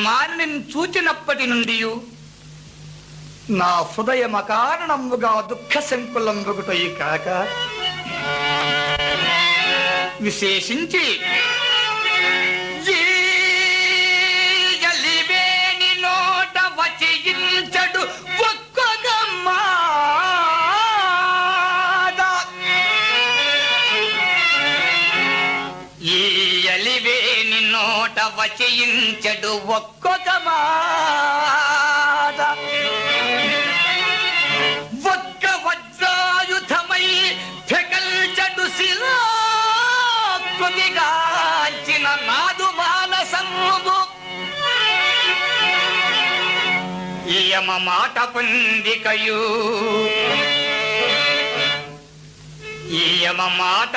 మానిని చూచినప్పటి నుండి నా హృదయం అకారణముగా దుఃఖ సంకులంబుగుటయి కాక విశేషించి ఎలివేని నోట వచించడు ఒక్కొక్క మాట. ఈ ఎలివేని నోట వచించడు ఒక్కొక్క మాట. ఒక్క వజ్రాయుధమై పెకల్చడు శిలాకృతిగాంచిన నాదు మానసంబు యమ మాట పొందికయు యమ మాట